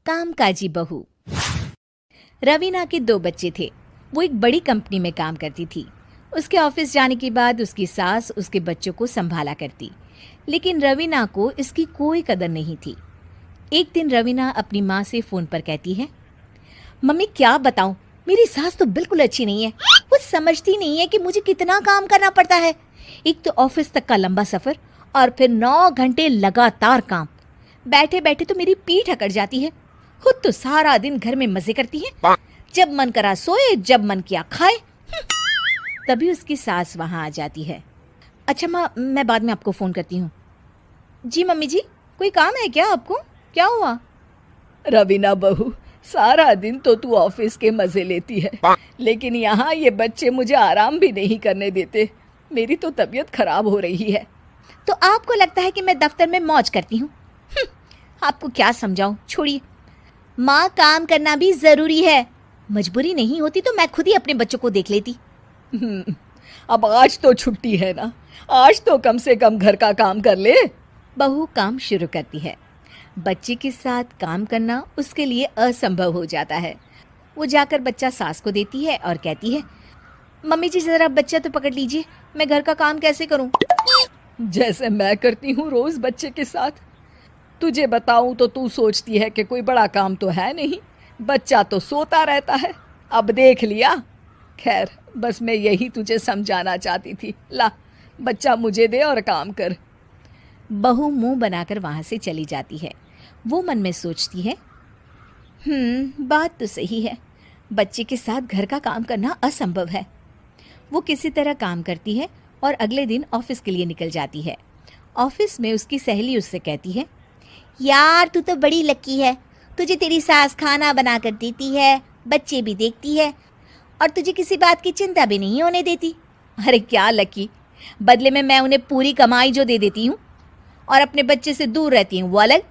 कामकाजी बहू। रवीना के 2 बच्चे थे। वो एक बड़ी कंपनी में काम करती थी। उसके ऑफिस जाने के बाद उसकी सास उसके बच्चों को संभाला करती, लेकिन रवीना को इसकी कोई कदर नहीं थी। एक दिन रवीना अपनी माँ से फ़ोन पर कहती है, मम्मी क्या बताऊं, मेरी सास तो बिल्कुल अच्छी नहीं है। वो समझती नहीं है कि मुझे कितना काम करना पड़ता है। एक तो ऑफिस तक का लंबा सफ़र और फिर 9 घंटे लगातार काम। बैठे बैठे तो मेरी पीठ अकड़ जाती है। खुद तो सारा दिन घर में मजे करती है, जब मन करा सोए, जब मन किया खाए। तभी उसकी सास वहां आ जाती है। अच्छा माँ, मैं बाद में आपको फ़ोन करती हूँ। जी मम्मी जी, कोई काम है क्या आपको? क्या हुआ? रवीना बहू, सारा दिन तो तू ऑफिस के मजे लेती है, लेकिन यहाँ ये बच्चे मुझे आराम भी नहीं करने देते। मेरी तो तबीयत खराब हो रही है। तो आपको लगता है कि मैं दफ्तर में मौज करती हूँ? आपको क्या समझाऊं, छोड़िए। माँ, काम करना भी ज़रूरी है। मजबूरी नहीं होती तो मैं खुद ही अपने बच्चों को देख लेती। अब आज तो छुट्टी है ना, आज तो कम से कम घर का काम कर ले। बहू काम शुरू करती है। बच्चे के साथ काम करना उसके लिए असंभव हो जाता है। वो जाकर बच्चा सास को देती है और कहती है, मम्मी जी ज़रा बच्चा तो पकड़ लीजिए, मैं घर का काम कैसे करूं? जैसे मैं करती हूँ रोज बच्चे के साथ। तुझे बताऊं तो तू सोचती है कि कोई बड़ा काम तो है नहीं, बच्चा तो सोता रहता है। अब देख लिया। खैर, बस मैं यही तुझे समझाना चाहती थी। ला, बच्चा मुझे दे और काम कर। बहू मुंह बनाकर वहां से चली जाती है। वो मन में सोचती है, बात तो सही है, बच्चे के साथ घर का काम करना असंभव है। वो किसी तरह काम करती है और अगले दिन ऑफिस के लिए निकल जाती है। ऑफिस में उसकी सहेली उससे कहती है, यार तू तो बड़ी लकी है, तुझे तेरी सास खाना बना कर देती है, बच्चे भी देखती है और तुझे किसी बात की चिंता भी नहीं होने देती। अरे क्या लकी, बदले में मैं उन्हें पूरी कमाई जो दे देती हूँ और अपने बच्चे से दूर रहती हूँ वो अलग।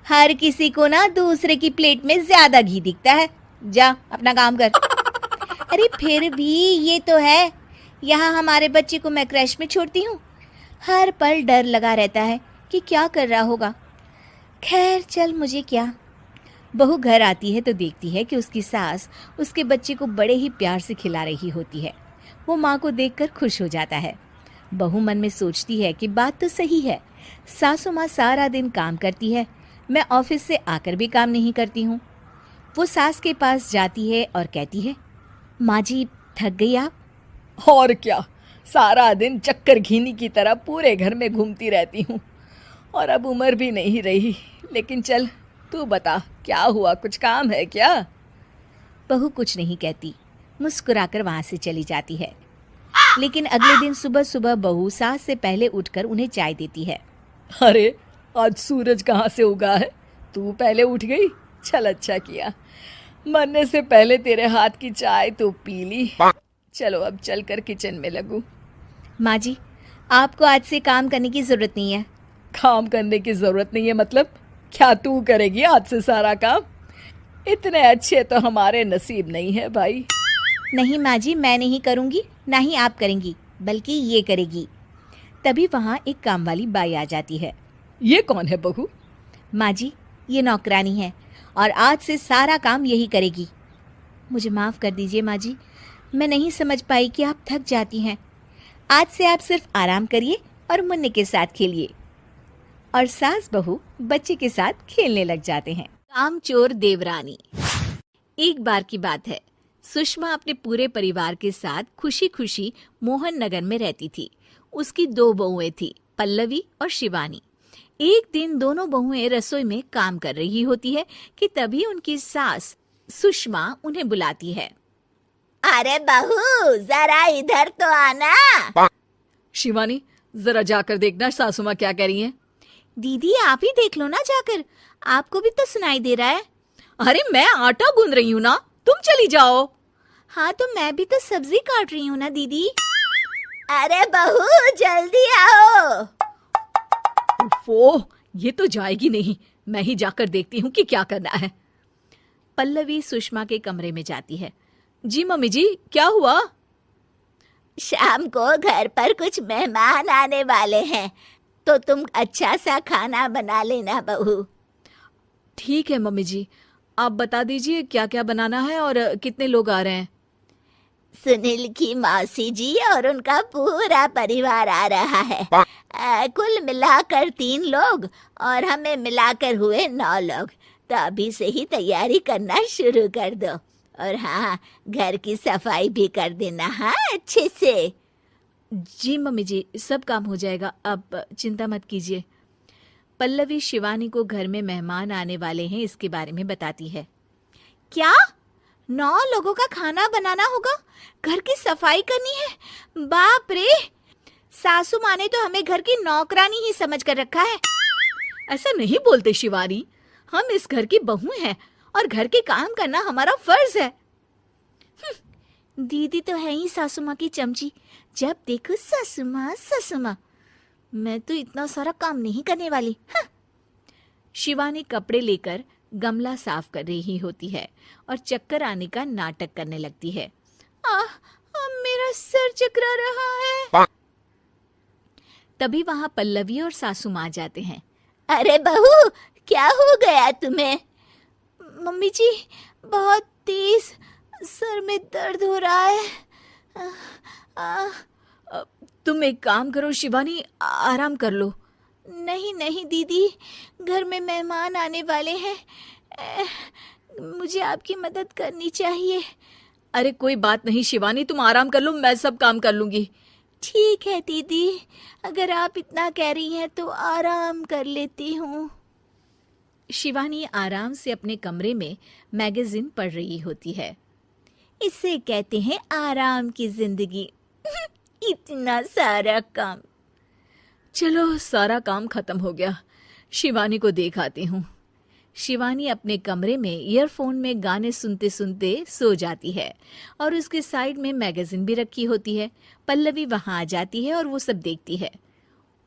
हर किसी को ना दूसरे की प्लेट में ज्यादा घी दिखता है। जा अपना काम कर। अरे फिर भी ये तो है, यहाँ हमारे बच्चे को मैं क्रैश में छोड़ती हूँ, हर पल डर लगा रहता है कि क्या कर रहा होगा। खैर चल, मुझे क्या। बहू घर आती है तो देखती है कि उसकी सास उसके बच्चे को बड़े ही प्यार से खिला रही होती है। वो माँ को देखकर खुश हो जाता है। बहू मन में सोचती है कि बात तो सही है, सासू माँ सारा दिन काम करती है, मैं ऑफिस से आकर भी काम नहीं करती हूँ। वो सास के पास जाती है और कहती है, माँ जी थक गई आप? और क्या, सारा दिन चक्कर घीनी की तरह पूरे घर में घूमती रहती हूँ और अब उम्र भी नहीं रही। लेकिन चल तू बता, क्या हुआ, कुछ काम है क्या? बहू कुछ नहीं कहती, मुस्कुराकर वहां से चली जाती है। लेकिन अगले दिन सुबह सुबह बहू सास से पहले उठकर उन्हें चाय देती है। अरे आज सूरज कहाँ से उगा है, तू पहले उठ गई। चल अच्छा किया, मरने से पहले तेरे हाथ की चाय तो पी ली। चलो अब चलकर किचन में लगूं। माँ जी, आपको आज से काम करने की जरूरत नहीं है। काम करने की जरूरत नहीं है मतलब? क्या तू करेगी आज से सारा काम? इतने अच्छे तो हमारे नसीब नहीं है भाई। नहीं माँ जी, मैं नहीं करूँगी, ना ही आप करेंगी, बल्कि ये करेगी। तभी वहाँ एक काम वाली बाई आ जाती है। ये कौन है बहू? माँ जी, ये नौकरानी है और आज से सारा काम यही करेगी। मुझे माफ़ कर दीजिए माँ जी, मैं नहीं समझ पाई कि आप थक जाती हैं। आज से आप सिर्फ आराम करिए और मुन्ने के साथ खेलिए। और सास बहू बच्चे के साथ खेलने लग जाते हैं। कामचोर देवरानी। एक बार की बात है, सुषमा अपने पूरे परिवार के साथ खुशी खुशी मोहन नगर में रहती थी। उसकी 2 बहुएं थी, पल्लवी और शिवानी। एक दिन दोनों बहुएं रसोई में काम कर रही होती है कि तभी उनकी सास सुषमा उन्हें बुलाती है। अरे बहू, जरा इधर तो आना। शिवानी, जरा जाकर देखना सासू माँ क्या कह रही हैं। दीदी आप ही देख लो ना जाकर, आपको भी तो सुनाई दे रहा है। अरे मैं आटा गूंद रही हूँ ना, तुम चली जाओ। हाँ तो मैं भी तो सब्जी काट रही हूँ ना दीदी। अरे बहू जल्दी आओ। ओफो, ये तो जाएगी नहीं, मैं ही जाकर देखती हूँ कि क्या करना है। पल्लवी सुषमा के कमरे में जाती है। जी मम्मी जी, क्या हुआ? शाम को घर पर कुछ मेहमान आने वाले हैं, तो तुम अच्छा सा खाना बना लेना बहू। ठीक है मम्मी जी, आप बता दीजिए क्या क्या बनाना है और कितने लोग आ रहे हैं। सुनील की मौसी जी और उनका पूरा परिवार आ रहा है। कुल मिलाकर 3 लोग और हमें मिलाकर हुए 9 लोग। तो अभी से ही तैयारी करना शुरू कर दो। और हाँ, घर की सफाई भी कर देना, हाँ, अच्छे से। जी मम्मी जी, सब काम हो जाएगा, आप चिंता मत कीजिए। पल्लवी शिवानी को घर में मेहमान आने वाले हैं इसके बारे में बताती है। क्या 9 लोगों का खाना बनाना होगा, घर की सफाई करनी है? बाप रे, सासू माँ ने तो हमें घर की नौकरानी ही समझ कर रखा है। ऐसा नहीं बोलते शिवानी, हम इस घर की बहू हैं और घर के काम करना हमारा फर्ज है। दीदी तो है ही सासू माँ की चमची, जब देखो सासू माँ सासू माँ। मैं तो इतना सारा काम नहीं करने वाली। शिवानी कपड़े लेकर गमला साफ कर रही होती है और चक्कर आने का नाटक करने लगती है। मेरा सर चकरा रहा है। तभी वहां पल्लवी और सासू माँ जाते हैं। अरे बहू, क्या हो गया तुम्हें? मम्मी जी, बहुत तेज सर में दर्द हो रहा है। तुम एक काम करो शिवानी, आराम कर लो। नहीं नहीं दीदी, घर में मेहमान आने वाले हैं, मुझे आपकी मदद करनी चाहिए। अरे कोई बात नहीं शिवानी, तुम आराम कर लो, मैं सब काम कर लूंगी। ठीक है दीदी, अगर आप इतना कह रही हैं तो आराम कर लेती हूँ। शिवानी आराम से अपने कमरे में मैगजीन पढ़ रही होती है। इसे कहते हैं आराम की जिंदगी। इतना सारा काम। चलो सारा काम खत्म हो गया, शिवानी को देख आती हूँ। शिवानी अपने कमरे में ईयरफोन में गाने सुनते सुनते सो जाती है और उसके साइड में मैगजीन भी रखी होती है। पल्लवी वहां आ जाती है और वो सब देखती है।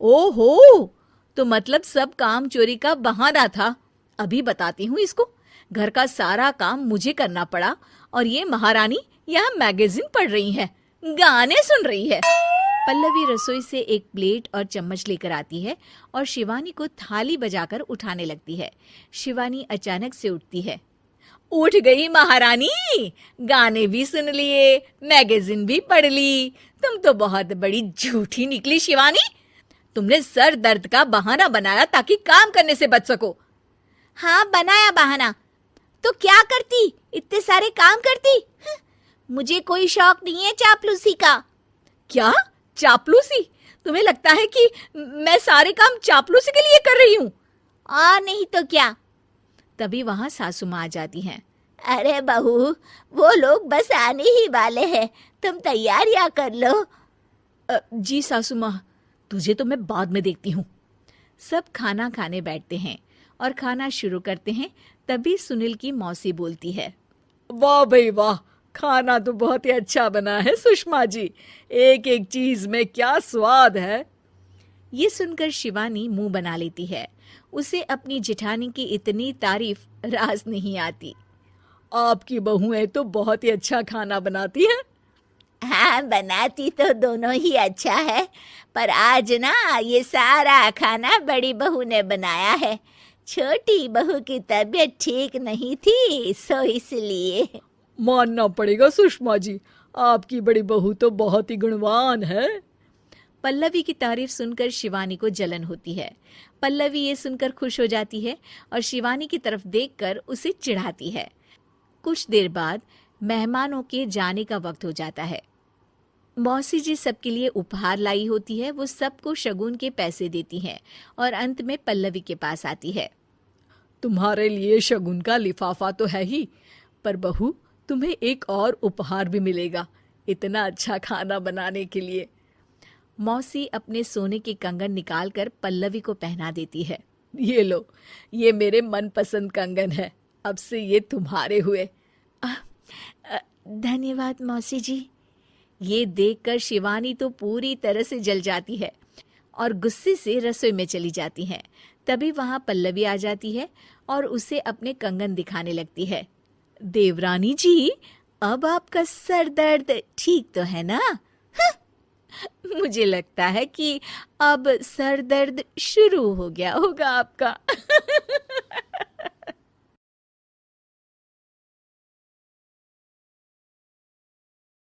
ओहो, तो मतलब सब काम चोरी का बहाना था। अभी बताती हूँ इसको। घर का सारा काम मुझे करना पड़ा और ये महारानी यहाँ मैगजीन पढ़ रही है, गाने सुन रही है। पल्लवी रसोई से एक प्लेट और चम्मच लेकर आती है और शिवानी को थाली बजाकर उठाने लगती है। शिवानी अचानक से उठती है। उठ गई महारानी, गाने भी सुन लिए, मैगजीन भी पढ़ ली। तुम तो बहुत बड़ी झूठी निकली शिवानी। तुमने सर दर्द का बहाना बनाया ताकि काम करने से बच सको। हाँ, बनाया बहाना। तो क्या करती, इतने सारे काम करती। मुझे कोई शौक नहीं है चापलूसी का। क्या चापलूसी? तुम्हें लगता है कि मैं सारे काम चापलूसी के लिए कर रही हूँ? नहीं तो क्या। तभी वहां सासू माँ आ जाती हैं। अरे बहू, वो लोग बस आने ही वाले हैं, तुम तैयारियां कर लो। जी सासू माँ, तुझे तो मैं बाद में देखती हूँ। सब खाना खाने बैठते हैं और खाना शुरू करते हैं। तभी सुनील की मौसी बोलती है। वाह भाई वाह, खाना तो बहुत ही अच्छा बना है सुषमा जी, एक एक चीज में क्या स्वाद है। ये सुनकर शिवानी मुंह बना लेती है। उसे अपनी जेठानी की इतनी तारीफ रास नहीं आती। आपकी बहुएं तो बहुत ही अच्छा खाना बनाती हैं। हाँ, बनाती तो दोनों ही अच्छा है, पर आज ना ये सारा खाना बड़ी बहू ने बनाया है। छोटी बहू की तबीयत ठीक नहीं थी, सो इसलिए। मानना पड़ेगा सुषमा जी, आपकी बड़ी बहू तो बहुत ही गुणवान है। पल्लवी की तारीफ सुनकर शिवानी को जलन होती है। पल्लवी ये सुनकर खुश हो जाती है और शिवानी की तरफ देखकर उसे चिढ़ाती है। कुछ देर बाद मेहमानों के जाने का वक्त हो जाता है। मौसी जी सबके लिए उपहार लाई होती है। वो सबको शगुन के पैसे देती हैं और अंत में पल्लवी के पास आती है। तुम्हारे लिए शगुन का लिफाफा तो है ही, पर बहू तुम्हें एक और उपहार भी मिलेगा इतना अच्छा खाना बनाने के लिए। मौसी अपने सोने के कंगन निकालकर पल्लवी को पहना देती है। ये लो, ये मेरे मनपसंद कंगन है, अब से ये तुम्हारे हुए। धन्यवाद मौसी जी। ये देखकर शिवानी तो पूरी तरह से जल जाती है और गुस्से से रसोई में चली जाती है। तभी वहां पल्लवी आ जाती है और उसे अपने कंगन दिखाने लगती है। देवरानी जी, अब आपका सर दर्द ठीक तो है ना? मुझे लगता है कि अब सर दर्द शुरू हो गया होगा आपका।